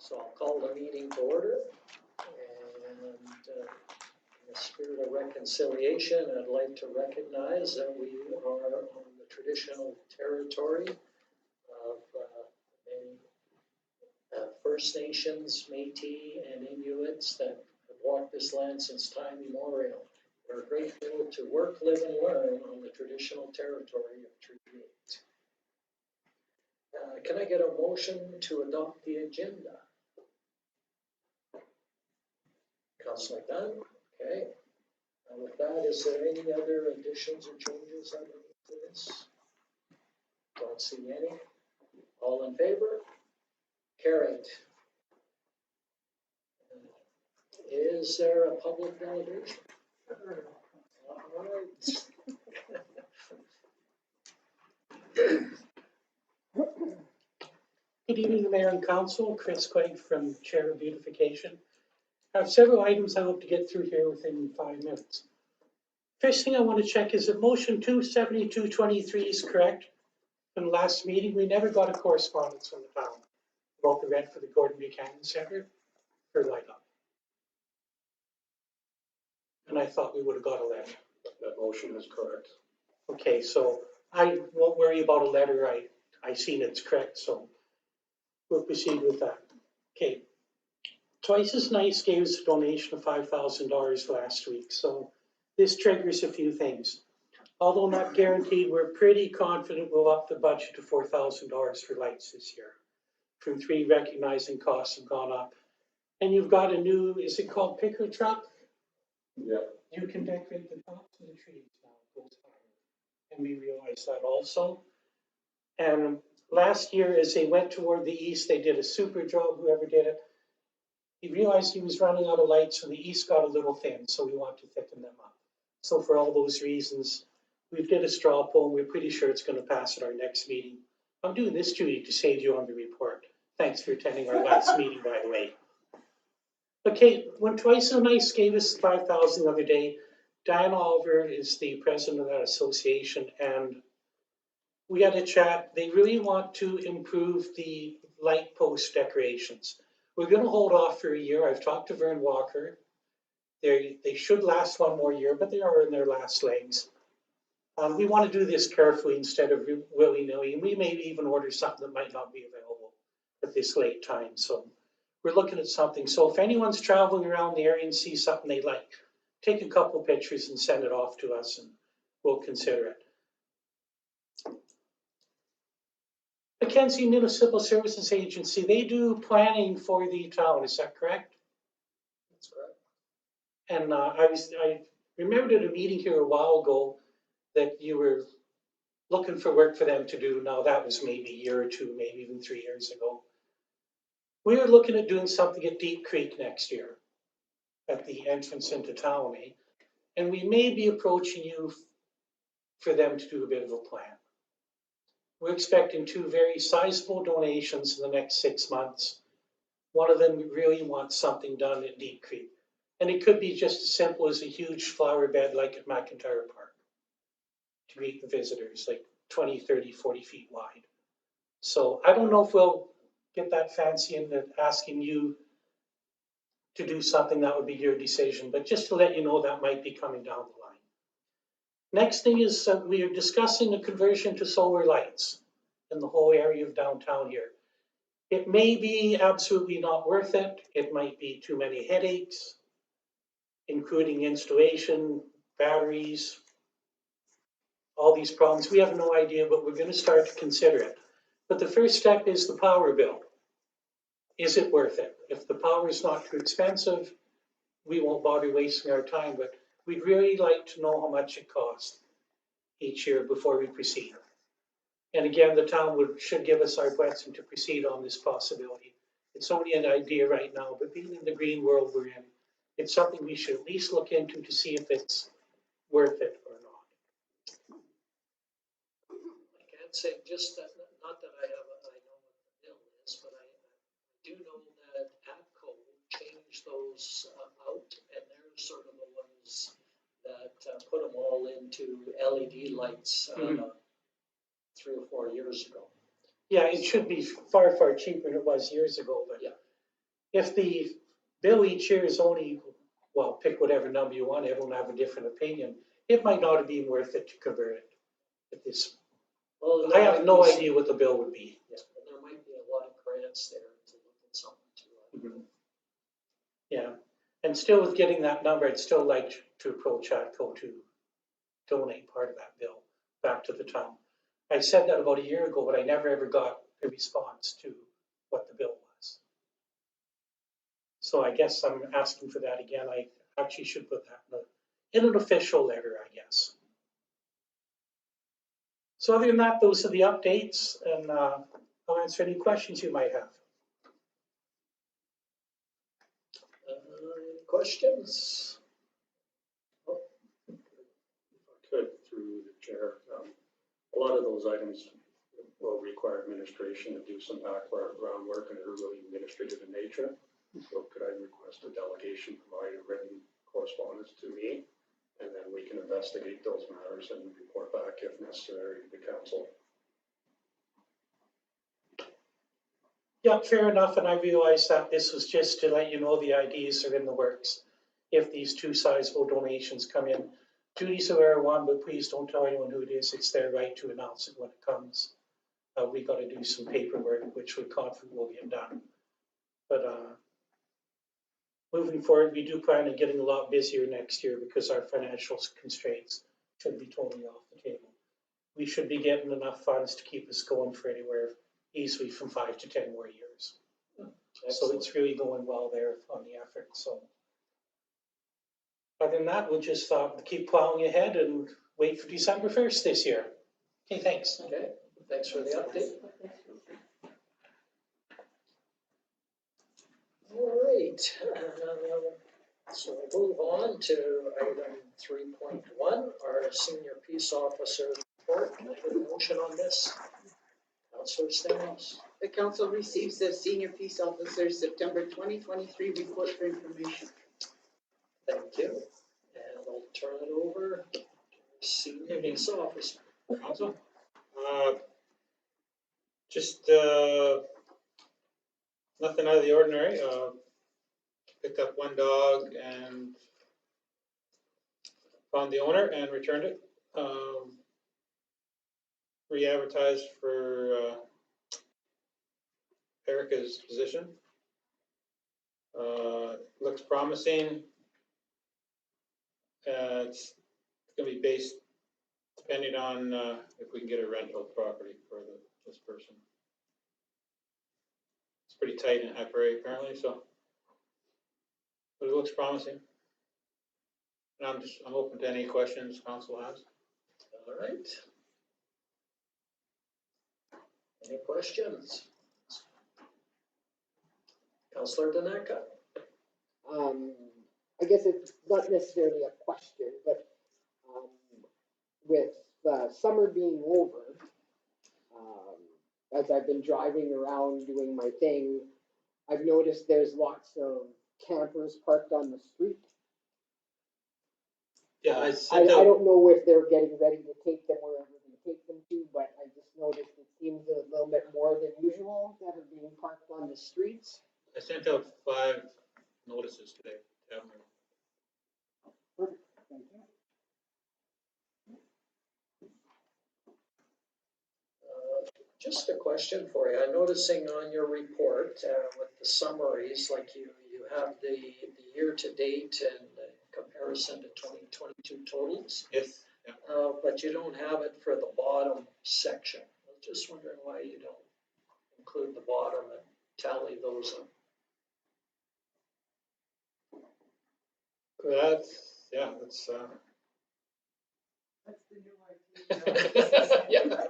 So I'll call the meeting to order, and in the spirit of reconciliation, I'd like to recognize that we are on the traditional territory of many First Nations, Métis, and Inuits that have walked this land since time immemorial. We're grateful to work, live, and learn on the traditional territory of Treaty 8. Can I get a motion to adopt the agenda? Councilor Dunn, okay. And with that, is there any other additions or changes underneath to this? Don't see any. All in favor? Carried. Is there a public delegation? All right. Good evening, Mayor and Council. Chris Quaid from Chair of Beautification. I have several items I hope to get through here within 5 minutes. First thing I want to check is that motion 27223 is correct. From the last meeting, we never got a correspondence from the town about the rent for the Gordon Buchanan Center for light up. And I thought we would have got a letter. That motion is correct. Okay, so I won't worry about a letter. I seen it's correct, so we'll proceed with that. Okay. Twice as Nice gave us a donation of $5,000 last week, so this triggers a few things. Although not guaranteed, we're pretty confident we'll up the budget to $4,000 for lights this year. From 3, recognizing costs have gone up. And you've got a new, is it called picker truck? Yeah. You can decorate the tops of the trees now, it goes higher. And we realized that also. And last year, as they went toward the east, they did a super job, whoever did it. He realized he was running out of light, so the east got a little thin, so we want to thicken them up. So for all those reasons, we did a straw poll, and we're pretty sure it's going to pass at our next meeting. I'm doing this, Judy, to save you on the report. Thanks for attending our last meeting, by the way. Okay, when Twice So Nice gave us $5,000 the other day, Diane Oliver is the president of that association, and we had a chat. They really want to improve the light post decorations. We're going to hold off for a year. I've talked to Vern Walker. They should last 1 more year, but they are in their last legs. We want to do this carefully instead of willy-nilly, and we may even order something that might not be available at this late time. So we're looking at something. So if anyone's traveling around the area and sees something they like, take a couple pictures and send it off to us, and we'll consider it. Mackenzie Municipal Services Agency, they do planning for the town, is that correct? That's correct. And I remembered at a meeting here a while ago that you were looking for work for them to do. Now that was maybe a year or 2, maybe even 3 years ago. We are looking at doing something at Deep Creek next year at the entrance into town, and we may be approaching you for them to do a bit of a plan. We're expecting 2 very sizable donations in the next 6 months. One of them really wants something done at Deep Creek. And it could be just as simple as a huge flower bed like at McIntyre Park to greet the visitors, like 20, 30, 40 feet wide. So I don't know if we'll get that fancy in asking you to do something. That would be your decision. But just to let you know, that might be coming down the line. Next thing is we are discussing the conversion to solar lights in the whole area of downtown here. It may be absolutely not worth it. It might be too many headaches, including installation, batteries, all these problems. We have no idea, but we're going to start to consider it. But the first step is the power bill. Is it worth it? If the power is not too expensive, we won't bother wasting our time, but we'd really like to know how much it costs each year before we proceed. And again, the town should give us our blessing to proceed on this possibility. It's only an idea right now, but being in the green world we're in, it's something we should at least look into to see if it's worth it or not. I can't say just that, not that I know what the bill is, but I do know that APCO changed those out, and they're sort of the ones that put them all into LED lights 3 or 4 years ago. Yeah, it should be far, far cheaper than it was years ago, but Yeah. if the bill each year is only, well, pick whatever number you want, everyone have a different opinion, it might not have been worth it to convert it. At this, Well, I have no there might be- idea what the bill would be. Yeah, and there might be a lot of grants there to look at something too. Yeah, and still with getting that number, I'd still like to approach ATCO to donate part of that bill back to the town. I said that about a year ago, but I never ever got a response to what the bill was. So I guess I'm asking for that again. I actually should put that in an official letter, I guess. So other than that, those are the updates, and I'll answer any questions you might have. Any questions? If I could, through the chair, a lot of those items will require administration to do some background work and are really administrative in nature. So could I request a delegation provide a written correspondence to me? And then we can investigate those matters and report back if necessary to the council. Yeah, fair enough, and I realize that this was just to let you know the ideas are in the works. If these two sizable donations come in, Judy's aware of one, but please don't tell anyone who it is. It's their right to announce it when it comes. We got to do some paperwork, which we're confident will get done. But moving forward, we do plan on getting a lot busier next year because our financial constraints should be totally off the table. We should be getting enough funds to keep us going for anywhere easily from 5 to 10 more years. So it's really going well there on the effort. So other than that, we'll just keep plowing ahead and wait for December 1st this year. Okay, thanks. Okay, thanks for the update. All right, so we'll move on to item 3.1, our senior peace officer report. Can I get a motion on this? Councillor Stamos. The council receives the senior peace officer's September 2023 report for information. Thank you. And I'll turn it over to senior peace officer. Council? Just nothing out of the ordinary. Picked up one dog and found the owner and returned it. Re-advertised for Erica's position. Looks promising. It's going to be based depending on if we can get a rental property for this person. It's pretty tight in High Prairie apparently, so. But it looks promising. And I'm open to any questions council has. All right. Any questions? Councillor Daneka. I guess it's not necessarily a question, but with summer being over, as I've been driving around doing my thing, I've noticed there's lots of campers parked on the street. Yeah, I don't know if they're getting ready to take them wherever they take them to, but I just noticed it seems a little bit more than usual that are being parked on the streets. I sent out 5 notices today. To have them. Perfect, thank you. Just a question for you. I'm noticing on your report with the summaries, like you have the year-to-date and the comparison to 2022 totals, Yes. Yeah. but you don't have it for the bottom section. I was just wondering why you don't include the bottom and tally those up. That's That's the new idea. Yeah.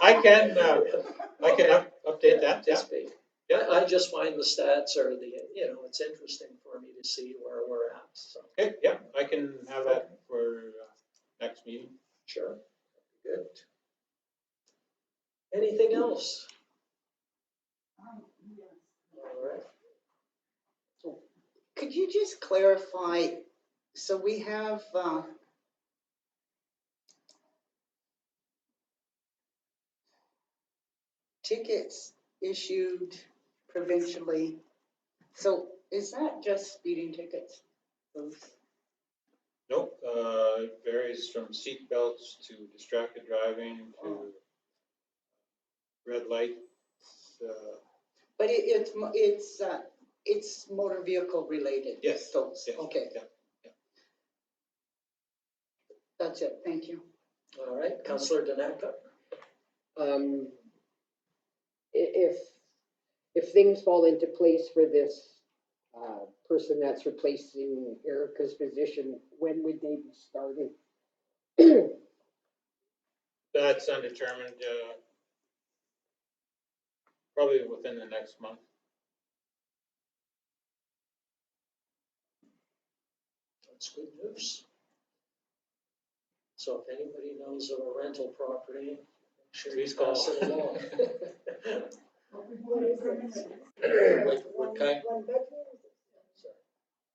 I can update that. Yeah. Yeah, I just find the stats are it's interesting for me to see where we're at, so. Okay. Yeah, I can have that for next meeting. Sure, good. Anything else? Yes. All right. Could you just clarify, so we have tickets issued provincially So is that just speeding tickets? Those? Nope, it varies from seat belts to distracted driving to red lights. But it's motor vehicle related? Yes, Those, yes, okay, yeah. that's it, thank you. All right, Councillor Danaka. If things fall into place for this, person that's replacing Erica's position, when would they be starting? That's undetermined, probably within the next month. That's good news. So if anybody knows of a rental property, make sure you Please call. pass it along. What kind?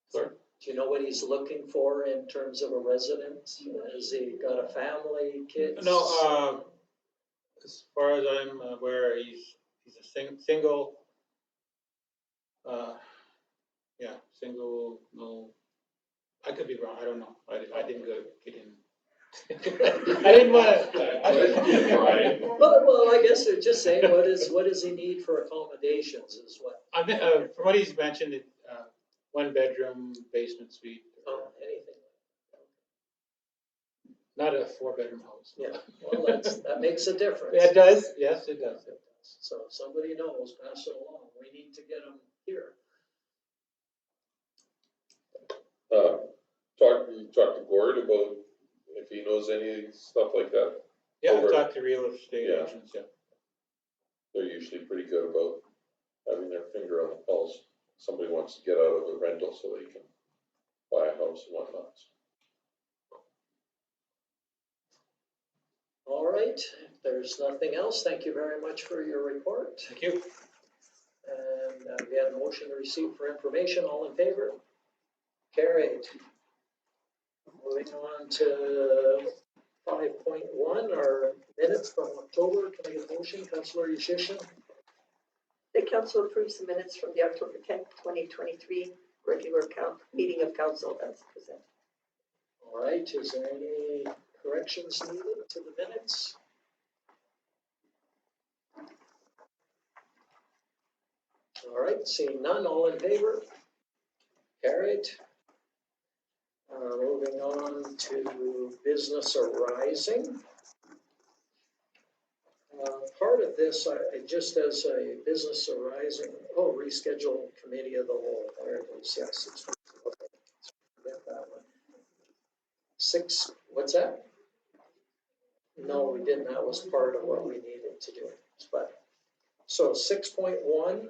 Sorry? Do you know what he's looking for in terms of a residence? Has he got a family, kids? No, as far as I'm aware, he's a single, yeah, single, no, I could be wrong, I don't know, I didn't get in. I didn't wanna. Well, I guess they're just saying, what does he need for accommodations is what, I mean, from what he's mentioned, one bedroom, basement suite, anything. not a 4-bedroom house. Yeah, well, that makes a difference. It does, yes, it does. So if somebody knows, pass it along. We need to get them here. You talked to Gord about if he knows any stuff like that. Yeah, I Over. talked to real estate Yeah. agents, yeah. They're usually pretty good about having their finger on the pulse. Somebody wants to get out of a rental so they can buy a house and whatnot. All right, if there's nothing else, thank you very much for your report. Thank you. And we had a motion to receive for information. All in favor? Carried. Moving on to 5.1, our minutes from October. Can I get a motion, Councillor Yushishin? The council approves the minutes from the October 10th, 2023 regular meeting of council as presented. All right, is there any corrections needed to the minutes? All right, seeing none, all in favor? Carried. Moving on to business arising. Part of this, just as a business arising, reschedule committee of the whole, there it is, yes. Okay. Forget that one. 6, what's that? No, we didn't, that was part of what we needed to do, but, so 6.1,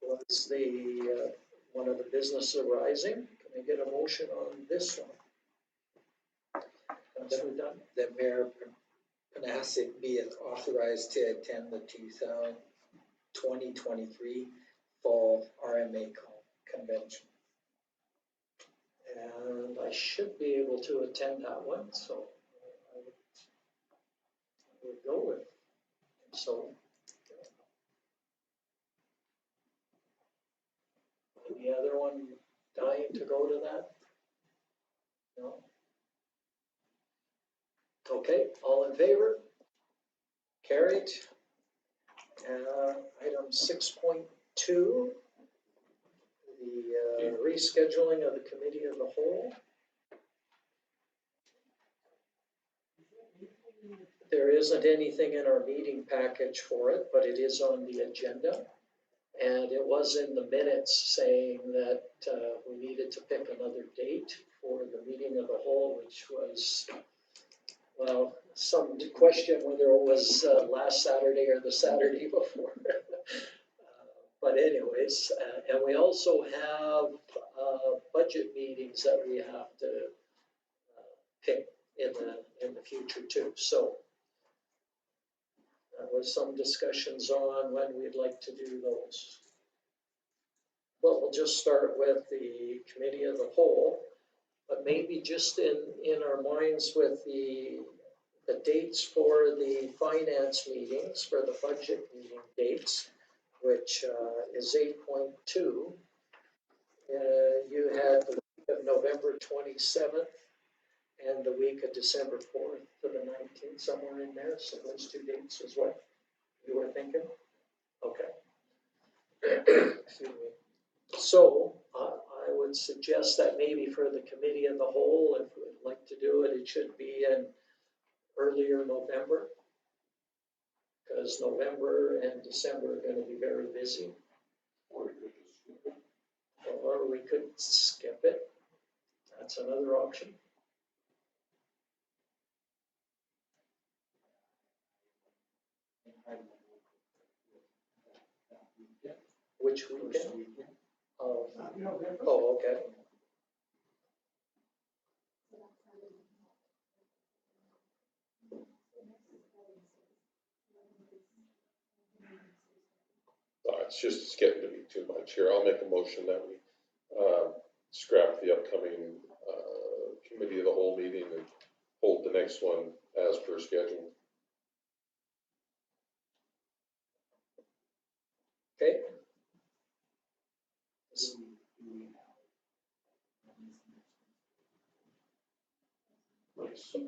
was the, one of the business arising. Can I get a motion on this one? Councilor Dunn? That Mayor Panasic be authorized to attend the 2023 Fall RMA Convention. And I should be able to attend that one, so I would go with, so. Any other one dying to go to that? No? Okay, all in favor? Carried. Item 6.2, the rescheduling of the committee of the whole. There isn't anything in our meeting package for it, but it is on the agenda. And it was in the minutes saying that we needed to pick another date for the meeting of the whole, which was, well, some question whether it was last Saturday or the Saturday before. But anyways, and we also have budget meetings that we have to pick in the future too. So there was some discussions on when we'd like to do those. But we'll just start with the committee of the whole, but maybe just in our minds with the dates for the finance meetings, for the budget meeting dates. which is 8.2. You have the week of November 27th and the week of December 4th to the 19th, somewhere in there. So those two dates is what you were thinking? Okay. Excuse me. So I would suggest that maybe for the committee of the whole, if we'd like to do it, it should be in earlier November. Because November and December are going to be very busy. Or we could skip it. That's another option. Which weekend? Oh, oh, okay. It's getting to be too much here. I'll make a motion that we scrap the upcoming committee of the whole meeting and hold the next one as per schedule. Okay.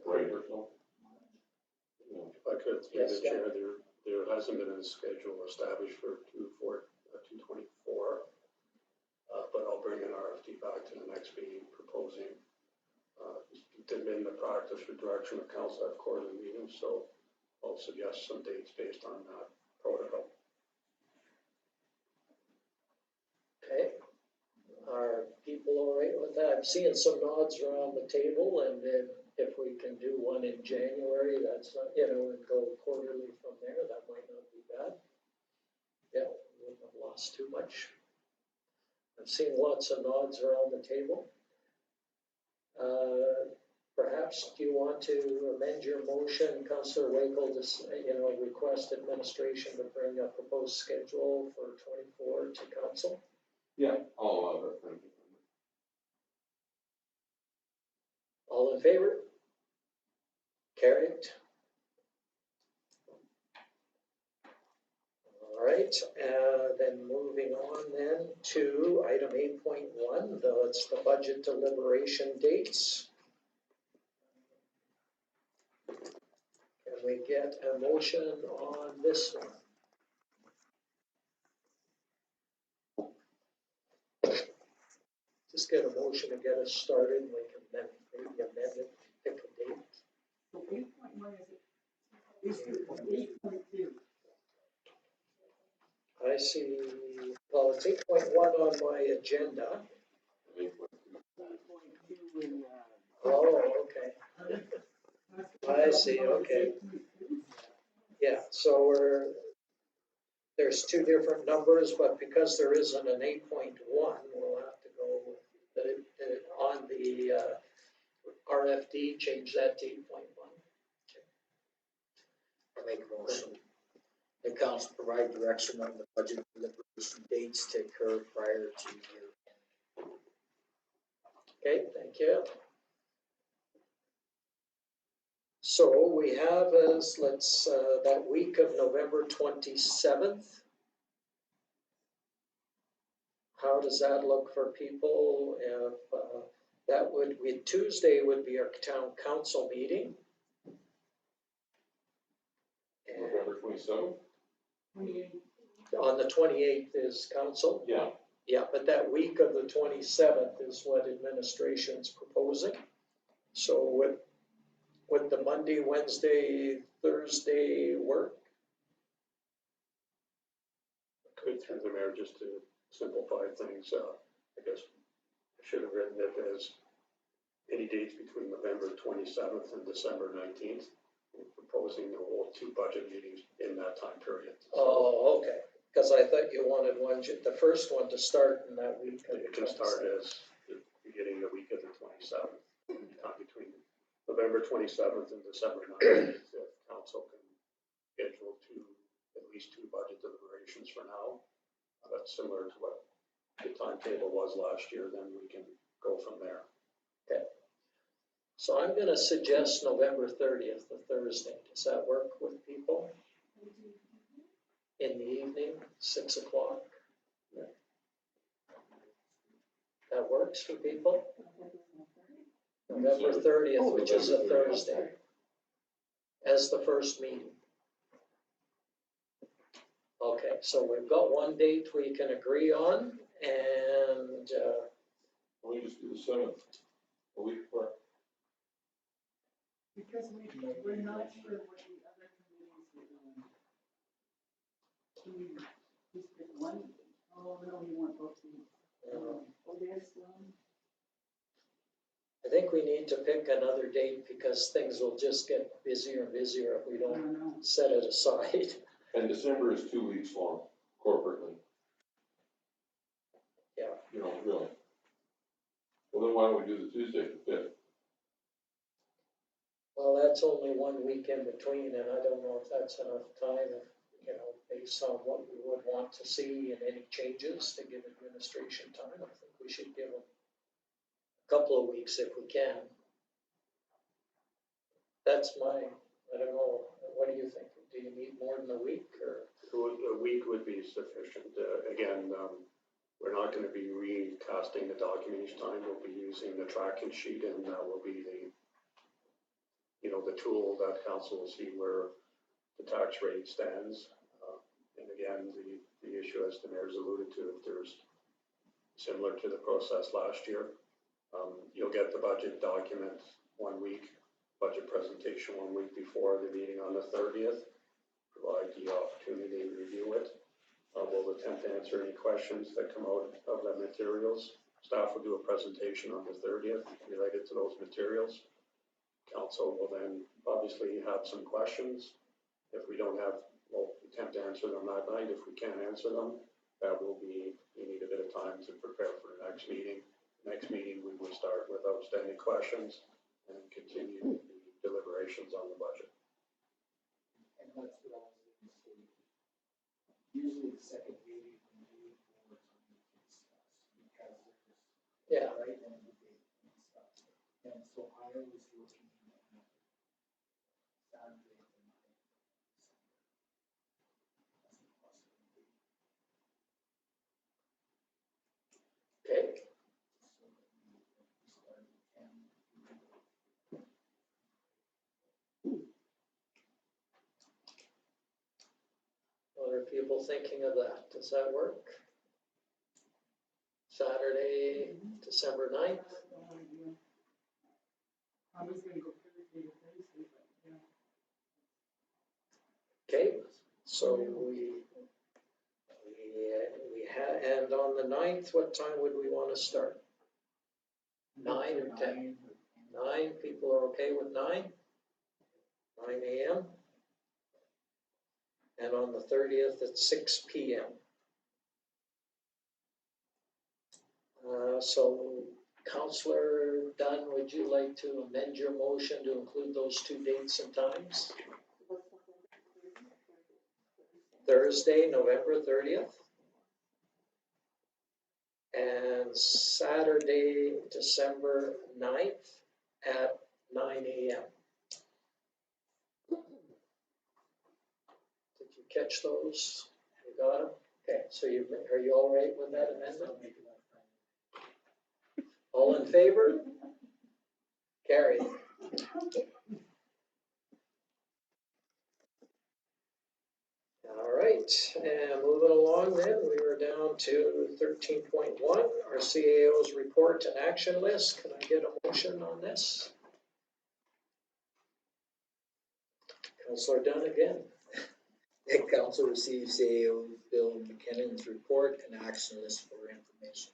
Right or so. If I could, through the chair, there hasn't been a schedule established for 224. But I'll bring an RFD back to the next meeting proposing, in the practice for direction of council at quarterly meetings, so I'll suggest some dates based on that protocol. Okay. Are people all right with that? I'm seeing some nods around the table, and then if we can do one in January, that's not, and go quarterly from there, that might not be bad. Yeah, we wouldn't have lost too much. I've seen lots of nods around the table. Perhaps, do you want to amend your motion, Councillor Wakel, to, request administration to bring a proposed schedule for 24 to council? Yeah, I'll allow that. Thank you. All in favor? Carried. All right, then moving on then to item 8.1, it's the budget deliberation dates. Can we get a motion on this one? Just get a motion to get us started, and we can then maybe amend it, pick a date. I see, well, it's 8.1 on my agenda. Oh, okay. I see, okay. Yeah, so there's two different numbers, but because there isn't an 8.1, we'll have to go on the RFD, change that to 8.1. I make a motion. The council provide direction on the budget deliberation dates to occur prior to year end. Okay, thank you. So we have that week of November 27th. How does that look for people? If Tuesday would be our town council meeting. And November 27th? on the 28th is council. Yeah. Yeah, but that week of the 27th is what administration's proposing. So would the Monday, Wednesday, Thursday work? Could, through the mayor, just to simplify things, I guess I should have written it as any dates between November 27th and December 19th. We're proposing to hold two budget meetings in that time period. Oh, okay. Because I thought you wanted the first one to start in that week. It can start as the beginning of the week of the 27th, time between November 27th and December 19th, if council can schedule at least two budget deliberations for now. That's similar to what the timetable was last year, then we can go from there. Okay. So I'm going to suggest November 30th, the Thursday. Does that work with people? In the evening? evening, 6 o'clock. Yeah. That works for people? November 30th, which is a Thursday, as the first meeting. Okay, so we've got one date we can agree on, and, We just do the 7th, a week before. Because we're not sure what the other committees are doing. Can we just pick one? Oh, no, we want both these. Oh, there's one. I think we need to pick another date because things will just get busier and busier if we I don't don't know. set it aside. And December is 2 weeks long corporately. Yeah. You know, really. Well, then why don't we do the Tuesday, the 5th? Well, that's only 1 week in between, and I don't know if that's enough time, based on what we would want to see and any changes to give administration time. I think we should give them a couple of weeks if we can. That's I don't know, what do you think? Do you need more than a week, or? A week would be sufficient. Again, we're not gonna be recasting the document each time. We'll be using the tracking sheet, and that will be the tool that council will see where the tax rate stands. And again, the issue, as the mayor's alluded to, if there's similar to the process last year, you'll get the budget document 1 week, budget presentation 1 week before the meeting on the 30th. Provide the opportunity to review it. We'll attempt to answer any questions that come out of the materials. Staff will do a presentation on the 30th related to those materials. Council will then obviously have some questions. If we don't have, we'll attempt to answer them that night. If we can't answer them, you need a bit of time to prepare for the next meeting. Next meeting, we will start with outstanding questions and continue the deliberations on the budget. And that's what I was gonna say. Usually the second meeting, we move forward to discuss, because there's, Yeah. right, and the date and stuff. And so I was looking at Saturday the 9th of December as a possibility. Okay, So that we start at 10. what are people thinking of that? Does that work? Saturday, December 9th? I was gonna go Thursday to Thursday, but yeah. Okay, so and on the 9th, what time would we want to start? 9 or 10? 9, people are okay with 9? 9 a.m.? And on the 30th at 6 p.m. So Councillor Dunn, would you like to amend your motion to include those two dates and times? Thursday, November 30th. And Saturday, December 9th at 9 a.m. Did you catch those? You got them? Okay, so are you all right with that amendment? All in favor? Carried. All right, and moving along then, we are down to 13.1, our CAO's report and action list. Can I get a motion on this? Councillor Dunn again. The council receives CAO Bill McKinnon's report and action list for information.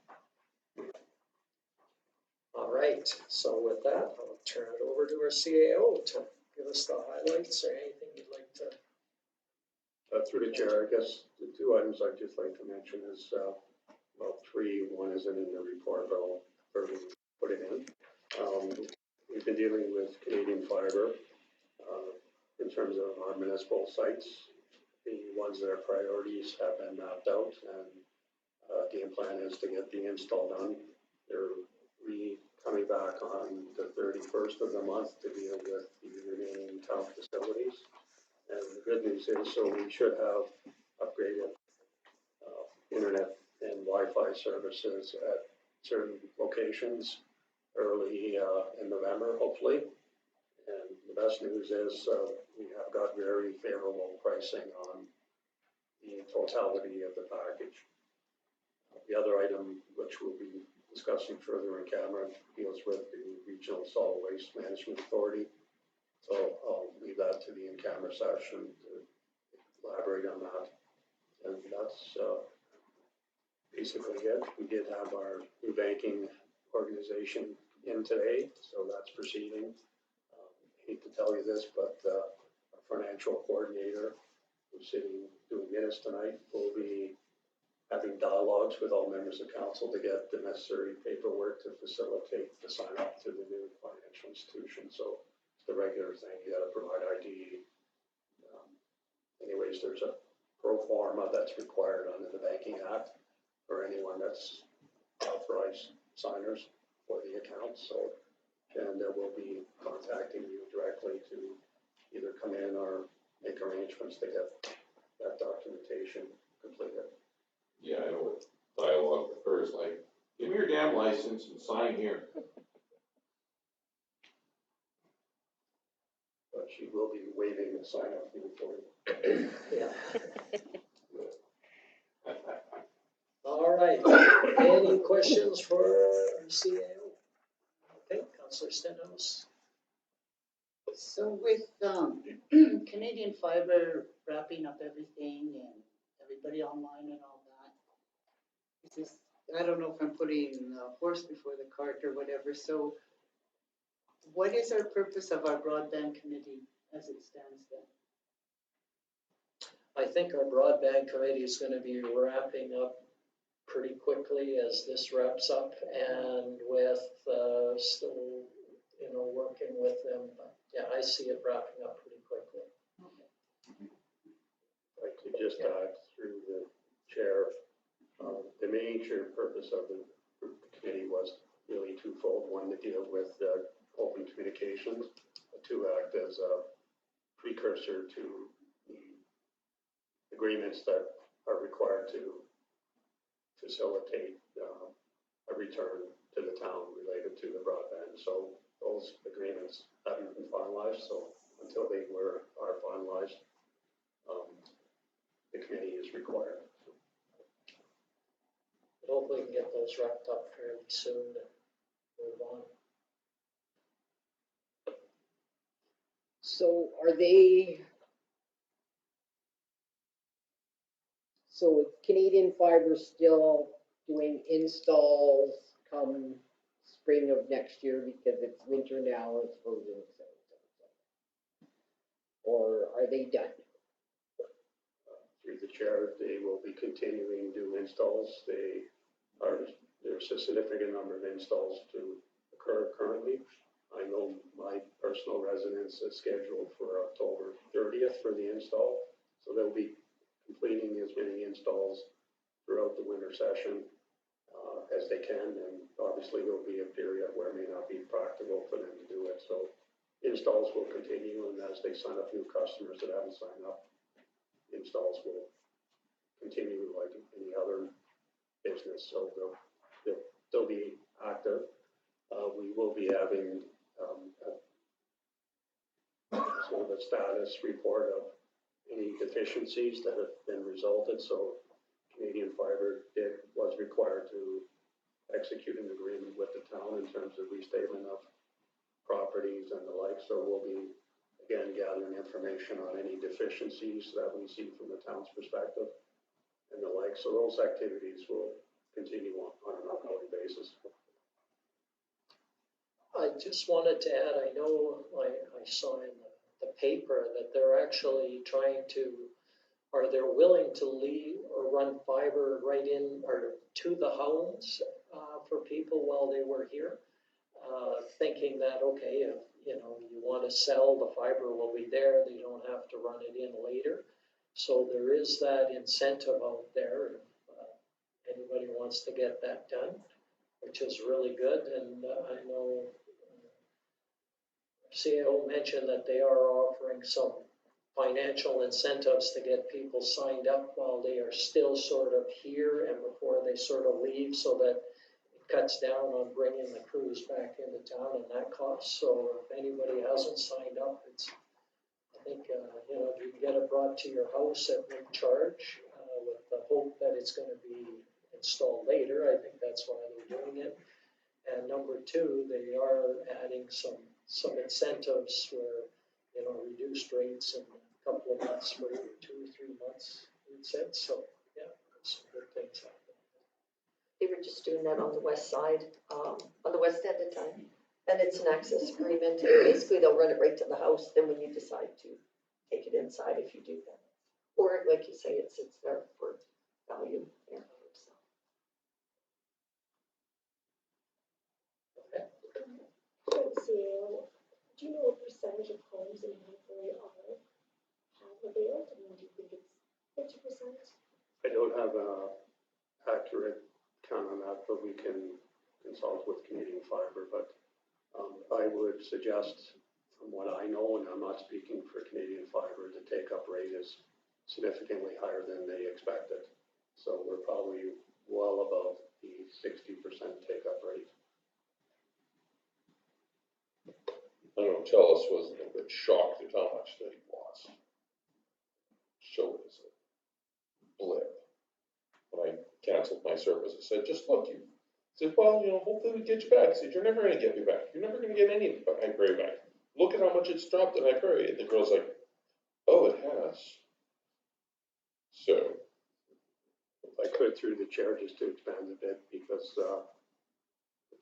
All right, so with that, I'll turn it over to our CAO to give us the highlights or anything you'd like to. Through the chair, I guess the two items I'd just like to mention is, well, three. One isn't in the report, but I'll further put it in. We've been dealing with Canadian Fiber in terms of our municipal sites. The ones that are priorities have been mapped out, and game plan is to get the install done. They're coming back on the 31st of the month to deal with the remaining town facilities. And the good news is, so we should have upgraded internet and Wi-Fi services at certain locations early in November, hopefully. And the best news is we have got very favorable pricing on the totality of the package. The other item, which we'll be discussing further in camera, deals with the Regional Solid Waste Management Authority. So I'll leave that to the in-camera session to elaborate on that. And that's basically it. We did have our new banking organization in today, so that's proceeding. Hate to tell you this, but our financial coordinator, who's sitting doing minutes tonight, will be having dialogues with all members of council to get the necessary paperwork to facilitate the sign up to the new financial institution. So it's the regular thing, you gotta provide ID. Anyways, there's a pro forma that's required under the Banking Act for anyone that's authorized signers for the account. So, and we'll be contacting you directly to either come in or make arrangements to get that documentation completed. Yeah, I know what dialogue refers, like, give me your damn license and sign here. But she will be waiving the sign up fee for you. Yeah. All right, any questions for our CAO? Okay, Councillor Stenhouse. So with Canadian Fiber wrapping up everything and everybody online and all that, it's just, I don't know if I'm putting the horse before the cart or whatever, so what is our purpose of our broadband committee as it stands then? I think our broadband committee is gonna be wrapping up pretty quickly as this wraps up, and with, still, working with them, but yeah, I see it wrapping up pretty quickly. I could just add through the chair, the major purpose of the committee was really twofold. One, to deal with open communications, to act as a precursor to the agreements that are required to facilitate a return to the town related to the broadband. So those agreements haven't been finalized, so until they are finalized, the committee is required. Hopefully we can get those wrapped up fairly soon and move on. So are they? So is Canadian Fiber still doing installs come spring of next year because it's winter now, it's frozen, so. Or are they done? Through the chair, they will be continuing to do installs. There's a significant number of installs to occur currently. I know my personal residence is scheduled for October 30th for the install, so they'll be completing as many installs throughout the winter session as they can, and obviously there'll be a period where it may not be practical for them to do it. So installs will continue, and as they sign up new customers that haven't signed up, installs will continue like any other business. So they'll be active. We will be having sort of a status report of any deficiencies that have been resulted. So Canadian Fiber was required to execute an agreement with the town in terms of restatement of properties and the like. So we'll be again gathering information on any deficiencies that we see from the town's perspective and the like. So those activities will continue on an ongoing basis. I just wanted to add, I know I saw in the paper that they're actually trying to, or they're willing to leave or run fiber right in or to the homes for people while they were here, thinking that, okay, if you want to sell, the fiber will be there, they don't have to run it in later. So there is that incentive out there if anybody wants to get that done, which is really good. And I know CAO mentioned that they are offering some financial incentives to get people signed up while they are still sort of here and before they sort of leave, so that it cuts down on bringing the crews back into town and that cost. So if anybody hasn't signed up, it's, I think, you know, if you can get it brought to your house at no charge, with the hope that it's gonna be installed later, I think that's why they're doing it. And number two, they are adding some incentives where, you know, reduced rates in a couple of months for 2 or 3 months, it said. So, yeah, some good things happening. They were just doing that on the west side, on the west end of town. And it's an access agreement. Basically, they'll run it right to the house, then when you decide to take it inside, if you do that. Or like you say, it sits there for value. Yeah, so. So, do you know what percentage of homes in Hempel have availed? I mean, do you think it's 50%? I don't have a accurate count on that, but we can consult with Canadian Fiber. But I would suggest, from what I know, and I'm not speaking for Canadian Fiber, the take-up rate is significantly higher than they expected. So we're probably well above the 60% take-up rate. I know Chalice was a little bit shocked at how much they lost. Showed us a blip. When I canceled my service, I said, just look, you said, well, you know, hopefully we get you back. I said, you're never gonna get me back. You're never gonna get any of Hyperi back. Look at how much it's dropped in Hyperi. And the girl's like, oh, it has. So. If I could, through the chair, just to expand a bit, because the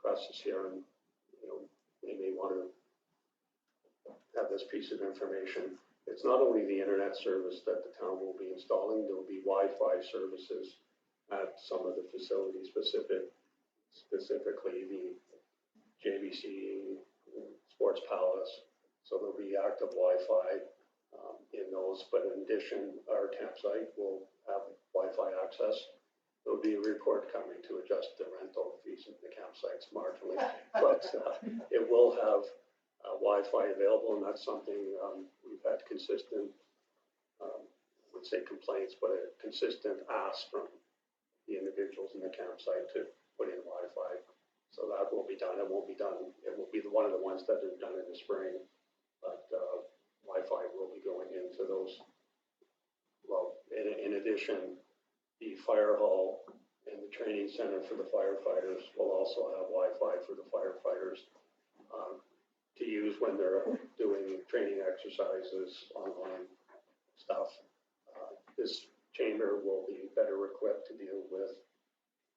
press is here and, you know, they may want to have this piece of information. It's not only the internet service that the town will be installing, there will be Wi-Fi services at some of the facilities, specifically the JVC, Sports Palace. So there'll be active Wi-Fi in those, but in addition, our campsite will have Wi-Fi access. There'll be a report coming to adjust the rental fees in the campsites marginally, but it will have Wi-Fi available, and that's something we've had consistent, I would say complaints, but a consistent ask from the individuals in the campsite to put in Wi-Fi. So that will be done. It won't be done. It will be one of the ones that are done in the spring, but Wi-Fi will be going into those. Well, in addition, the fire hall and the training center for the firefighters will also have Wi-Fi for the firefighters to use when they're doing training exercises, online stuff. This chamber will be better equipped to deal with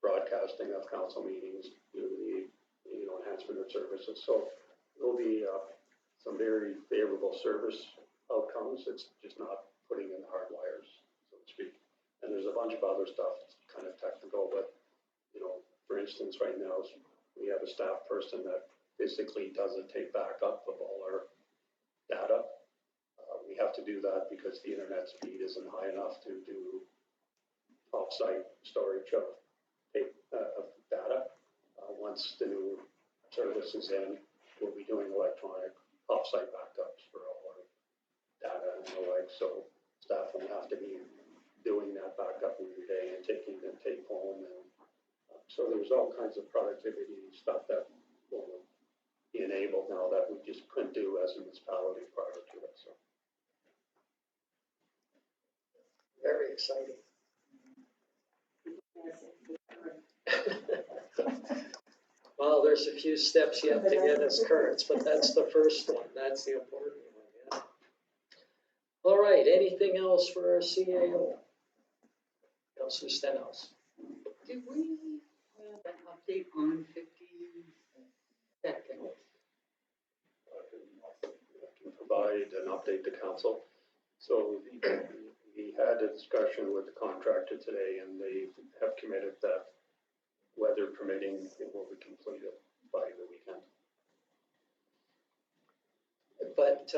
broadcasting of council meetings, do the, you know, enhancement of services. So there'll be some very favorable service outcomes. It's just not putting in hard wires, so to speak. And there's a bunch of other stuff, it's kind of technical, but, you know, for instance, right now, we have a staff person that physically doesn't take backup of all our data. We have to do that because the internet speed isn't high enough to do off-site storage of data. Once the new service is in, we'll be doing electronic off-site backups for all our data and the like. So staff won't have to be doing that backup every day and taking the tape home. And so there's all kinds of productivity stuff that will be enabled now that we just couldn't do as a municipality prior to it. So. Very exciting. Well, there's a few steps yet to get as currents, but that's the first one. That's the important one, yeah. All right, anything else for our CAO? Councilor Stenhouse. Did we have an update on 52nd? I can provide an update to council. So we had a discussion with the contractor today, and they have committed that, weather permitting, it will be completed by the weekend. But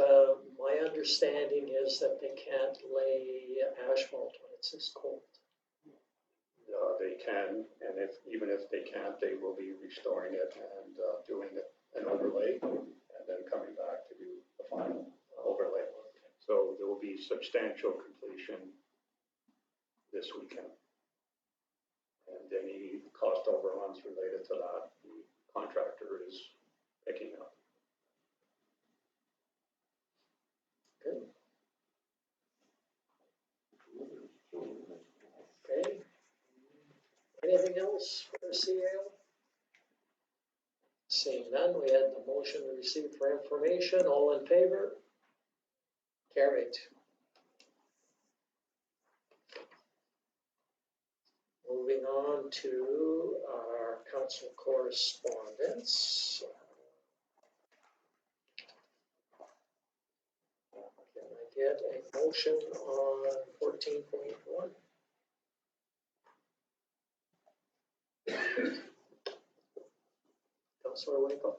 my understanding is that they can't lay asphalt when it's this cold. They can, and even if they can't, they will be restoring it and doing an overlay, and then coming back to do the final overlay. So there will be substantial completion this weekend. And any cost overruns related to that, the contractor is picking up. Good. Okay. Anything else for CAO? Seeing none, we had the motion we received for information. All in favor? Carried. Moving on to our council correspondence. Can I get a motion on 14.1? Councilor Winkle?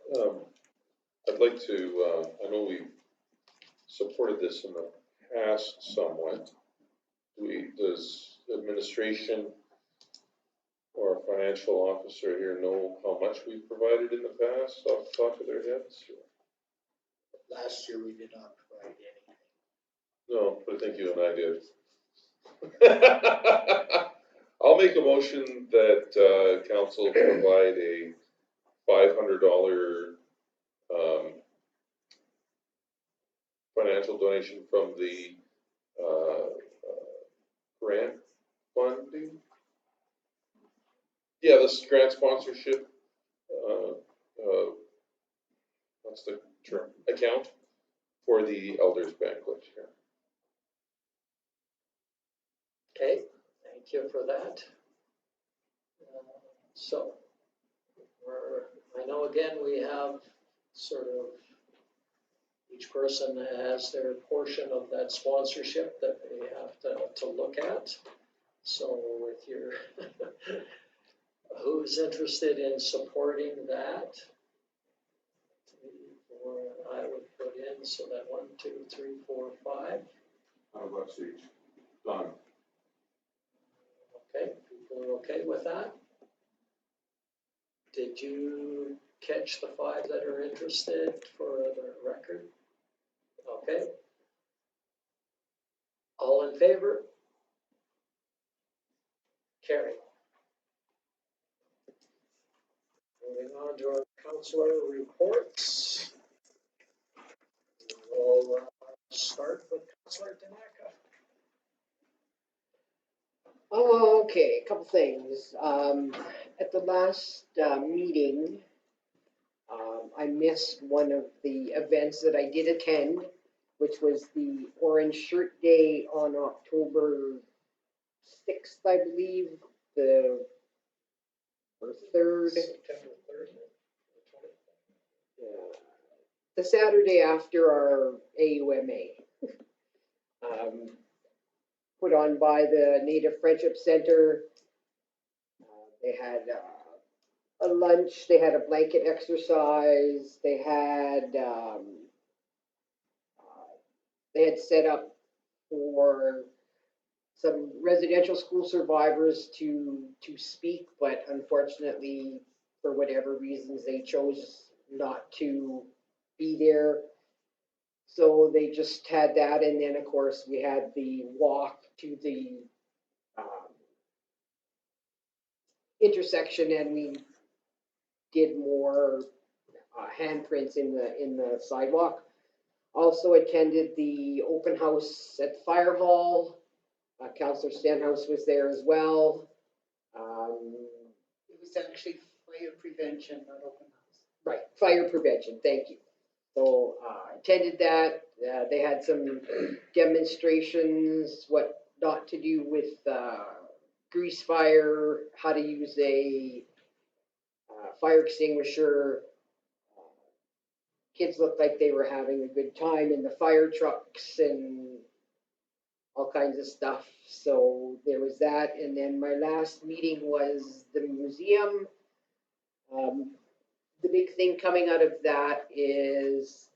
I'd like to, I know we supported this in the past somewhat. Does administration or a financial officer here know how much we've provided in the past off the top of their heads? Last year, we did not provide anything. No, but I think you and I did. I'll make a motion that, council provide a $500, financial donation from the, grant funding? Yeah, this grant sponsorship, what's the term, account for the elders banquet here. Okay, thank you for that. So, I know again, we have sort of, each person has their portion of that sponsorship that they have to look at. So with your, who's interested in supporting that? 3, 4, I would put in, so that 1, 2, 3, 4, 5. $100 each, done. Okay, people are okay with that? Did you catch the 5 that are interested for the record? Okay. All in favor? Carry. Moving on to our councilor reports. We'll start with Councilor Tanaka. Okay, a couple things. At the last meeting, I missed one of the events that I did attend, which was the Orange Shirt Day on October 6th, I believe, or 3rd. September 3rd. Yeah. The Saturday after our AUMA. Put on by the Native Friendship Center. They had a lunch, they had a blanket exercise, they had set up for some residential school survivors to speak, but unfortunately, for whatever reasons, they chose not to be there. So they just had that, and then of course we had the walk to the intersection, and we did more handprints in the sidewalk. Also attended the open house at the fire hall. Councillor Stenhouse was there as well. It was actually fire prevention, not open house. Right, fire prevention, thank you. So attended that. They had some demonstrations, what not to do with grease fire, how to use a fire extinguisher. Kids looked like they were having a good time in the fire trucks and all kinds of stuff. So there was that. And then my last meeting was the museum. The big thing coming out of that is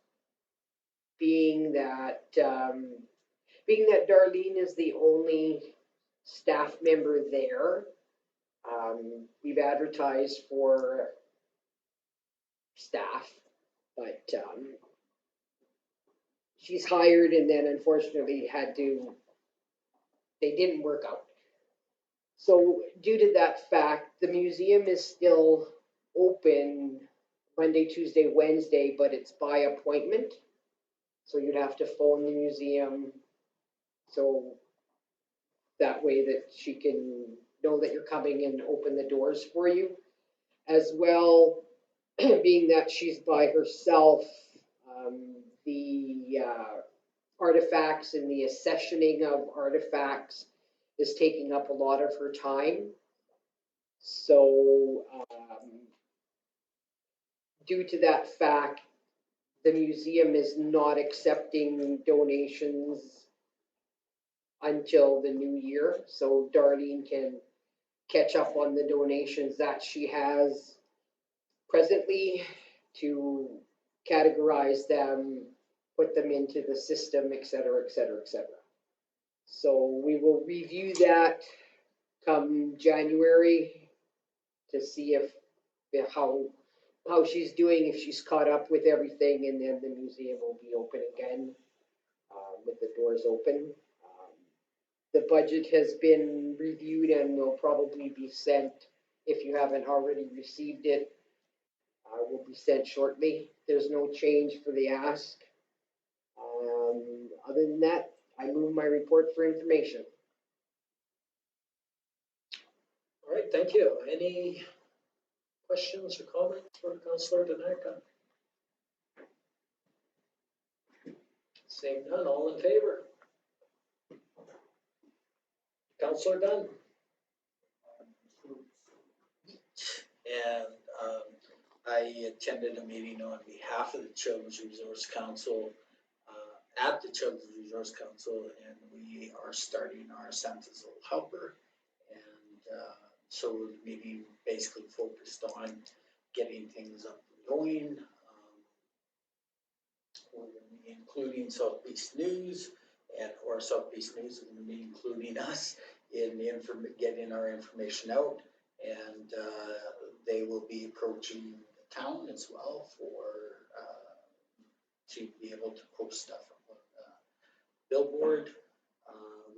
being that Darlene is the only staff member there. We've advertised for staff, but she's hired and then unfortunately they didn't work out. So due to that fact, the museum is still open Monday, Tuesday, Wednesday, but it's by appointment. So you'd have to phone the museum. So that way that she can know that you're coming and open the doors for you. As well, being that she's by herself, the artifacts and the accessioning of artifacts is taking up a lot of her time. So due to that fact, the museum is not accepting donations until the new year. So Darlene can catch up on the donations that she has presently to categorize them, put them into the system, et cetera, et cetera, et cetera. So we will review that come January to see if how she's doing, if she's caught up with everything, and then the museum will be open again with the doors open. The budget has been reviewed and will probably be sent, if you haven't already received it, will be sent shortly. There's no change for the ask. Other than that, I move my report for information. All right, thank you. Any questions or comments for Councillor Dinaca? Seeing none, all in favor? Councillor Dunn? And I attended a meeting on behalf of the Children's Resource Council at the Children's Resource Council, and we are starting our Santa's Little Helper. And so the meeting basically focused on getting things up and going. We're going to be including South Beast News, or South Beast News is going to be including us in getting our information out. And they will be approaching the town as well to be able to post stuff up on the billboard.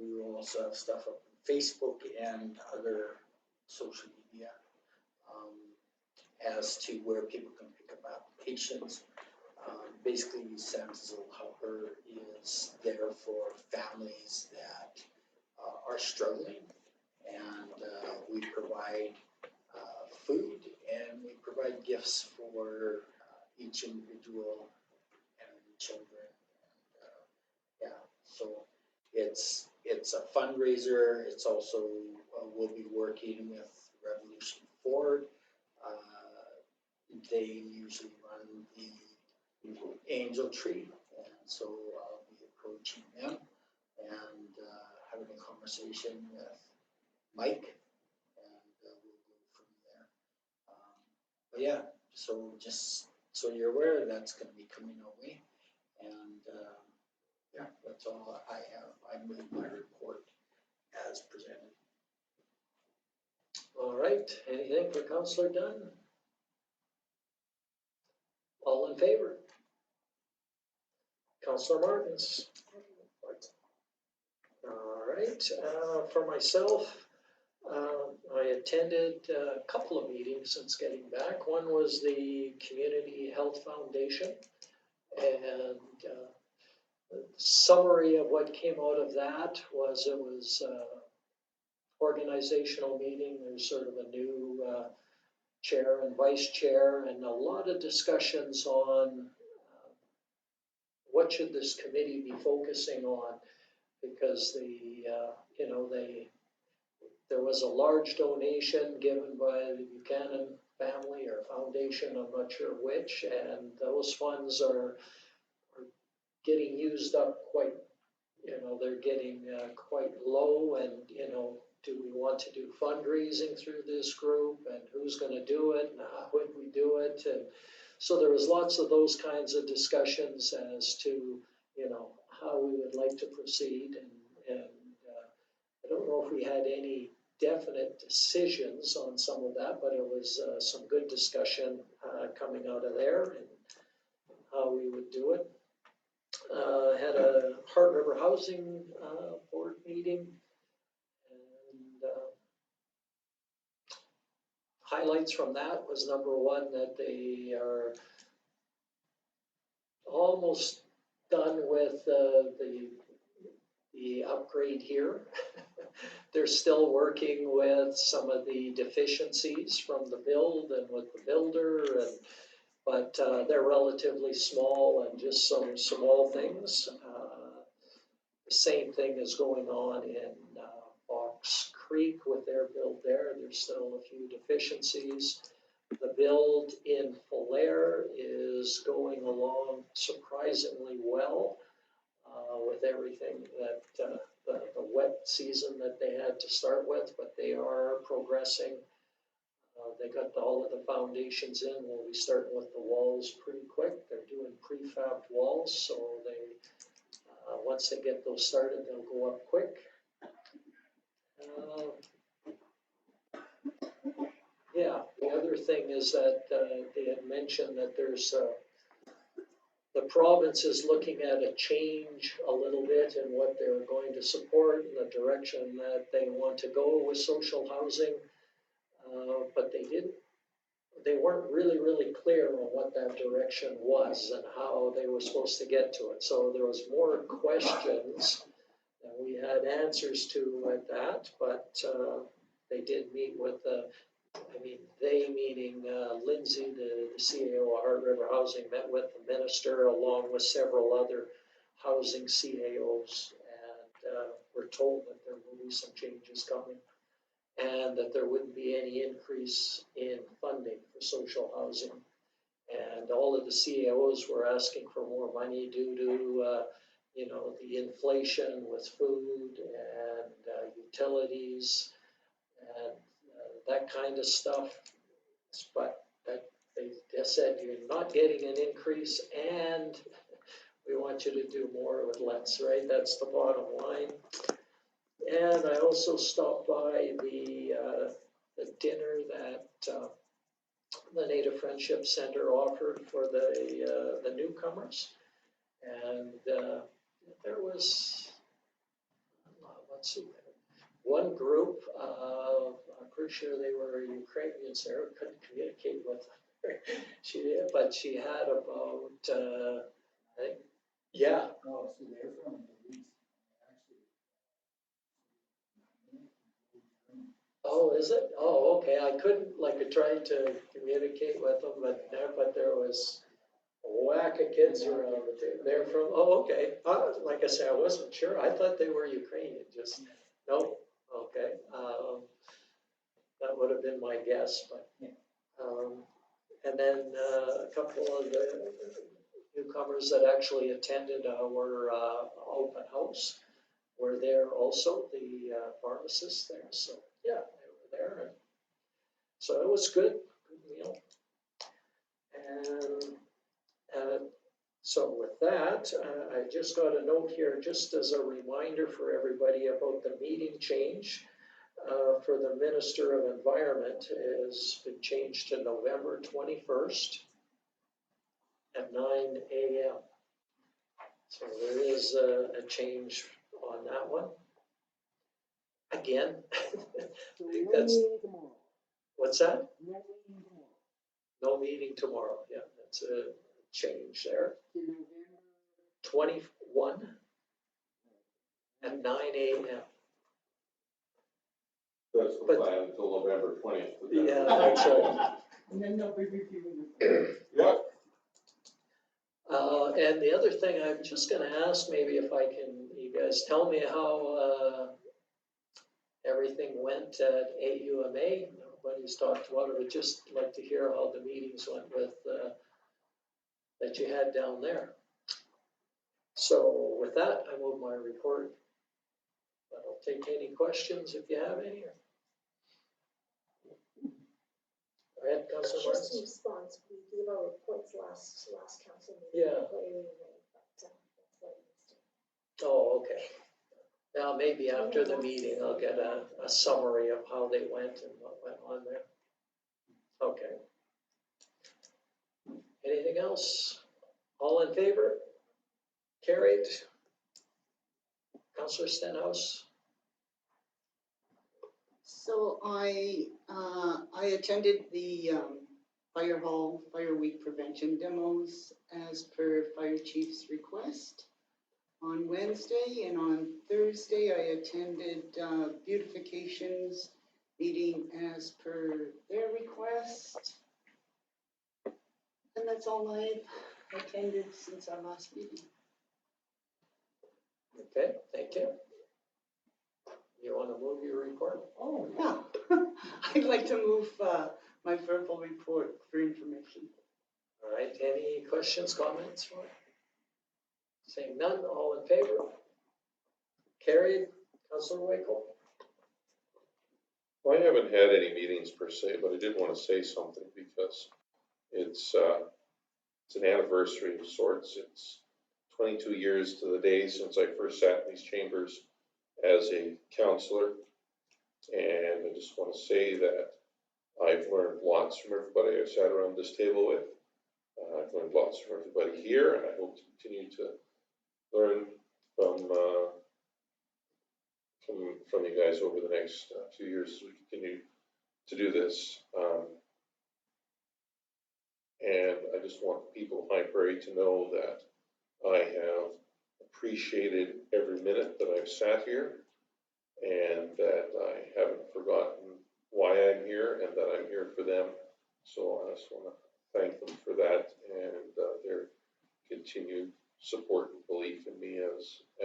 We will also have stuff up on Facebook and other social media as to where people can pick up applications. Basically, Santa's Little Helper is there for families that are struggling, and we provide food and we provide gifts for each individual and children. And, so it's a fundraiser. It's also we'll be working with Revolution Ford. They usually run the Angel Tree, and so I'll be approaching them and having a conversation with Mike, and we'll go from there. But yeah, so just so you're aware, that's going to be coming our way, and yeah, that's all I have. I move my report as presented. All right, anything for Councillor Dunn? All in favor? Councillor Martins? All right, for myself, I attended a couple of meetings since getting back. One was the Community Health Foundation, and the summary of what came out of that was it was organizational meeting. There's sort of a new chair and vice chair, and a lot of discussions on what should this committee be focusing on, because there was a large donation given by the Buchanan family or foundation, I'm not sure which, and those funds are getting used up quite, they're getting quite low, and, do we want to do fundraising through this group, and who's going to do it, and how would we do it? And so there was lots of those kinds of discussions as to, how we would like to proceed, and I don't know if we had any definite decisions on some of that, but it was some good discussion coming out of there and how we would do it. had a Heart River Housing Board meeting. And highlights from that was number one, that they are almost done with the upgrade here. They're still working with some of the deficiencies from the build and with the builder, but they're relatively small and just some small things. The same thing is going on in Fox Creek with their build there. There's still a few deficiencies. The build in Falaire is going along surprisingly well with everything that the wet season that they had to start with, but they are progressing. They got all of the foundations in. We'll be starting with the walls pretty quick. They're doing prefabbed walls, so they once they get those started, they'll go up quick. Yeah, the other thing is that they had mentioned that there's the province is looking at a change a little bit in what they're going to support and the direction that they want to go with social housing. But they weren't really clear on what that direction was and how they were supposed to get to it. So there was more questions than we had answers to at that, but they did meet with they meaning Lindsay, the CAO of Heart River Housing, met with the minister along with several other housing CAOs, and we're told that there will be some changes coming and that there wouldn't be any increase in funding for social housing. And all of the CAOs were asking for more money due to the inflation with food and utilities and that kind of stuff. But they just said, you're not getting an increase and we want you to do more with less, right? That's the bottom line. And I also stopped by the dinner that the Native Friendship Center offered for the newcomers. And there was, let's see, one group, I'm pretty sure they were Ukrainians there, couldn't communicate with her. But she had about, I think, yeah. Oh, so they're from the east, actually. Oh, is it? Oh, okay, I couldn't, I tried to communicate with them, but there was a whack of kids around the table. They're from, oh, okay. Like I said, I wasn't sure. I thought they were Ukrainian, just, no, okay. That would have been my guess, but, and then a couple of the newcomers that actually attended our open house were there also, the pharmacists there, so, yeah, they were there. And so it was good meal. And so with that, I just got a note here, just as a reminder for everybody about the meeting change for the Minister of Environment has been changed to November 21st at 9 a.m. So there is a change on that one. Again, I think that's, what's that? No meeting tomorrow, yeah, that's a change there. 21 at 9 a.m. That's the plan until November 20th. Yeah, that's right. And then they'll be reviewing. Yep. And the other thing, I'm just gonna ask, maybe if I can, you guys tell me how everything went at AUMA. Nobody's talked about it, but just like to hear how the meetings went with, that you had down there. So with that, I move my report. But I'll take any questions if you have any. Go ahead, Councilor Just in Martins. response, we gave our reports last council meeting. Yeah. But that's what it is. Oh, okay. Now, maybe after the meeting, I'll get a summary of how they went and what went on there. Okay. Anything else? All in favor? Carried. Counselor Stenhouse? So I attended the Fire Hall Fire Week prevention demos as per Fire Chief's request on Wednesday, and on Thursday I attended beautifications meeting as per their request. And that's all I've attended since our last meeting. Okay, thank you. You want to move your report? Oh, yeah. I'd like to move my verbal report for information. All right, any questions, comments? Seeing none, all in favor? Carried. Counselor Wakel? Well, I haven't had any meetings per se, but I did want to say something because it's an anniversary of sorts. It's 22 years to the day since I first sat in these chambers as a counselor. And I just want to say that I've learned lots from everybody I've sat around this table with. I've learned lots from everybody here, and I hope to continue to learn from you guys over the next few years as we continue to do this. And I just want people of High Prairie to know that I have appreciated every minute that I've sat here, and that I haven't forgotten why I'm here and that I'm here for them. So I just want to thank them for that and their continued support and belief in me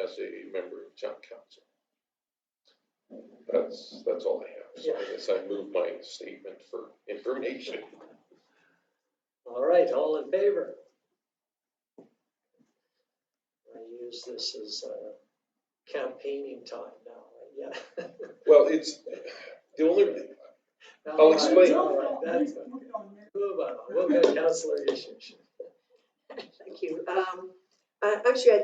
as a member of town council. That's all I have. So I guess I move my statement for information. All right, all in favor? I use this as campaigning time now, right? Yeah. Well, it's the only, I'll explain. All right, that's good. Move on. We'll get Counselor Yushin. Thank you. Actually, I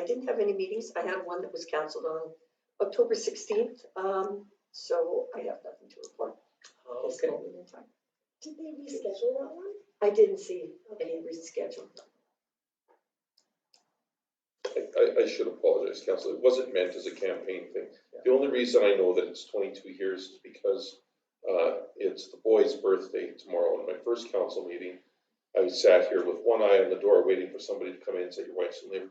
didn't have any meetings. I had one that was canceled on October 16th. So I have nothing to report. at this Okay. moment in time. Did they reschedule that one? I didn't see any reschedule. I should apologize, Council. It wasn't meant as a campaign thing. The only reason I know that it's 22 years is because it's the boy's birthday tomorrow. In my first council meeting, I sat here with one eye on the door waiting for somebody to come in and say, your wife's in labor,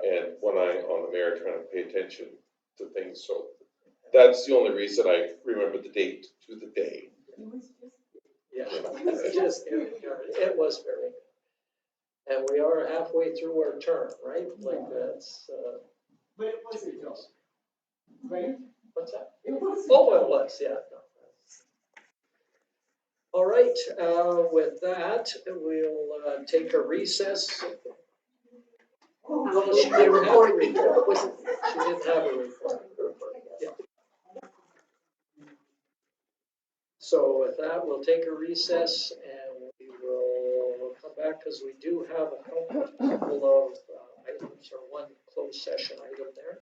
and one eye on the mayor trying to pay attention to things. So that's the only reason I remember the date to the day. Yeah, it was very good. And we are halfway through our term, right? Like that's, But it wasn't, right? what's that? It wasn't. Oh, it was, yeah. No. All right, with that, we'll take a recess. No, she didn't have a report. She didn't have a report. Yeah. So with that, we'll take a recess and we will come back because we do have a couple of items or one closed session item there.